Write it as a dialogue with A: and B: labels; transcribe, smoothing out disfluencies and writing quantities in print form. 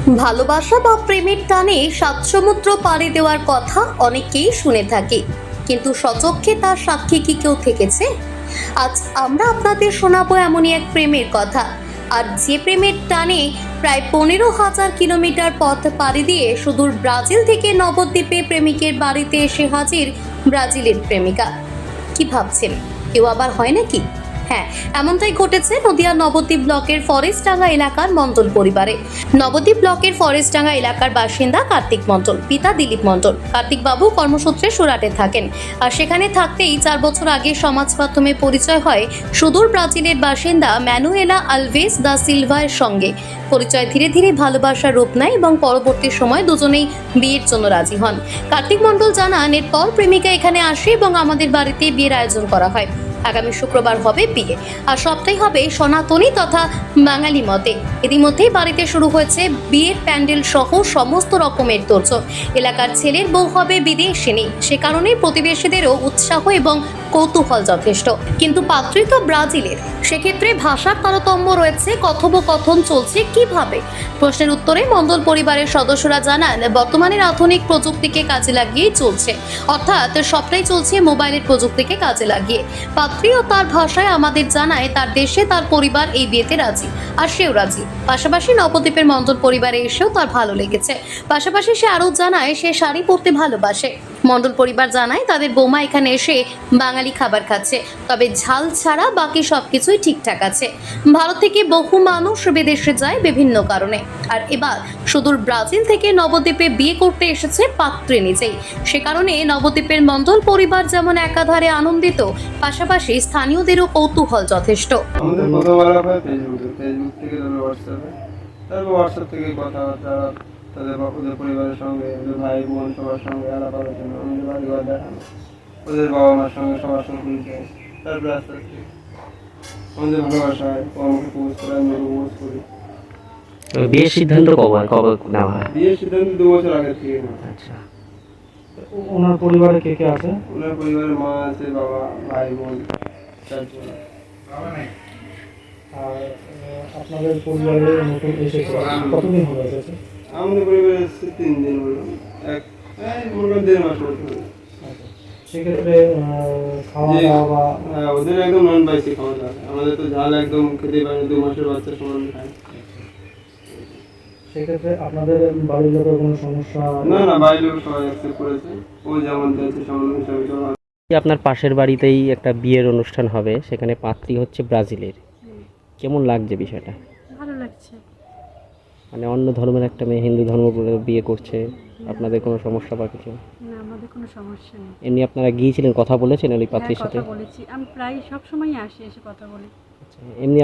A: ভালোবাসা বা প্রেমের টানে সাত সমুদ্র পাড়ি দেওয়ার কথা অনেকেই শুনে থাকি, কিন্তু স্বচক্ষে তার সাক্ষী কি কেউ থেকেছে? আজ আমরা আপনাদের শোনাবো এমনই এক প্রেমের কথা, আর যে প্রেমের টানে প্রায় 15,000 কিলোমিটার পথ পাড়ি দিয়ে সুদূর ব্রাজিল থেকে নবদ্বীপে প্রেমিকের বাড়িতে এসে হাজির ব্রাজিলের প্রেমিকা। কি ভাবছেন, কেউ আবার হয় নাকি? হ্যাঁ, এমনটাই ঘটেছে নদিয়া নবদ্বীপ ব্লকের ফরেস্টডাঙ্গা এলাকার মণ্ডল পরিবারে। নবদ্বীপ ব্লকের ফরেস্টডাঙ্গা এলাকার বাসিন্দা কার্তিক মণ্ডল, পিতা দিলীপ মণ্ডল। কার্তিক বাবু কর্মসূত্রে সুরাটে থাকেন, আর সেখানে থাকতেই 4 বছর আগে সমাজ মাধ্যমে পরিচয় হয় সুদূর ব্রাজিলের বাসিন্দা ম্যানুয়েলা আলভেস দা সিলভার সঙ্গে। পরিচয় ধীরে ধীরে ভালোবাসার রূপ নেয় এবং পরবর্তী সময় দুজনেই বিয়ের জন্য রাজি হন। কার্তিক মণ্ডল জানান, এরপর প্রেমিকা এখানে আসে এবং আমাদের বাড়িতে বিয়ের আয়োজন করা হয়। আগামী শুক্রবার হবে বিয়ে, আর সবটাই হবে সনাতনী তথা বাঙালি মতে। ইতিমধ্যেই বাড়িতে শুরু হয়েছে বিয়ের প্যান্ডেল সহ সমস্ত রকমের তোড়জোড়। এলাকার ছেলের বউ হবে বিদেশিনী, সে কারণে প্রতিবেশীদেরও উৎসাহ এবং কৌতূহল যথেষ্ট। কিন্তু পাত্রী তো ব্রাজিলের, সেক্ষেত্রে ভাষার তারতম্য রয়েছে। কথোপকথন চলছে কিভাবে? প্রশ্নের উত্তরে মণ্ডল পরিবারের সদস্যরা জানান, বর্তমানের আধুনিক প্রযুক্তিকে কাজে লাগিয়েই চলছে, অর্থাৎ সবটাই চলছে মোবাইলের প্রযুক্তিকে কাজে লাগিয়ে। পাত্রী ও তার ভাষায় আমাদের জানায় তার দেশে তার পরিবার এই বিয়েতে রাজি, আর সেও রাজি। পাশাপাশি নবদ্বীপের মণ্ডল পরিবারে এসেও তার ভালো লেগেছে। পাশাপাশি সে আরও জানায় সে শাড়ি পরতে ভালোবাসে। মণ্ডল পরিবার জানায় তাদের বৌমা এখানে এসে বাঙালি খাবার খাচ্ছে, তবে ঝাল ছাড়া বাকি সবকিছুই ঠিকঠাক আছে। ভারত থেকে বহু মানুষ বিদেশে যায় বিভিন্ন কারণে, আর এবার সুদূর ব্রাজিল থেকে নবদ্বীপে বিয়ে করতে এসেছে পাত্রী নিজেই। সে কারণে নবদ্বীপের মণ্ডল পরিবার যেমন একাধারে আনন্দিত, পাশাপাশি স্থানীয়দেরও কৌতূহল যথেষ্ট।
B: আমাদের কথা বলা হয় ফেসবুক থেকে, তারপর হোয়াটসঅ্যাপ থেকে কথাবার্তা, ওদের পরিবারের সঙ্গে, ওদের ভাই বোন সবার সঙ্গে আলাপ আলোচনা, আমাদের বাড়ি ঘর দেখানো, ওদের বাবা মার সঙ্গে সবার সঙ্গে পরিচয়। তারপরে আস্তে আস্তে আমাদের ভালোবাসায় আমাকে প্রবোজ করে, আমি প্রবোজ করি।
C: বিয়ের সিদ্ধান্ত কবে কবে নেওয়া হয়?
B: বিয়ের সিদ্ধান্ত 2 বছর আগে থেকে না।
C: আচ্ছা,
D: ওনার পরিবারে কে কে আছে?
B: ওনার পরিবারে মা আছে, বাবা, ভাই বোন 4 জন।
D: আর আপনাদের পরিবারে নতুন এসেছে, কতদিন হলো এসেছে?
B: আমাদের পরিবারে এসেছে 3 দিন হলো, মনে করেন 1.5 মাস হলো।
D: সেক্ষেত্রে খাওয়া দাওয়া বা
B: হ্যাঁ, ওদের একদম নন স্পাইসি খাওয়া দাওয়া, আমাদের তো ঝাল একদম খেতেই পারে না, 2 মাসের বাচ্চা সমান খায়।
D: সেক্ষেত্রে আপনাদের বাড়ির লোকের কোনো সমস্যা?
B: না না, বাইরের লোক সবাই অ্যাকসেপ্ট করেছে, ও যেমন চাইছে সমান হিসাবে সবাই।
C: আপনার পাশের বাড়িতেই একটা বিয়ের অনুষ্ঠান হবে, সেখানে পাত্রী হচ্ছে ব্রাজিলের। কেমন লাগছে বিষয়টা?
E: ভালো লাগছে।
C: মানে অন্য ধর্মের একটা মেয়ে হিন্দু ধর্ম বলে বিয়ে করছে, আপনাদের কোনো সমস্যা বা কিছু?
E: না, আমাদের কোনো সমস্যা নেই।
C: এমনি আপনারা গিয়েছিলেন, কথা বলেছেন ওই পাত্রীর
E: হ্যাঁ,
C: সাথে?
E: কথা বলেছি, আমি প্রায় সব সময়ই আসি, এসে কথা বলি।
C: আচ্ছা, এমনি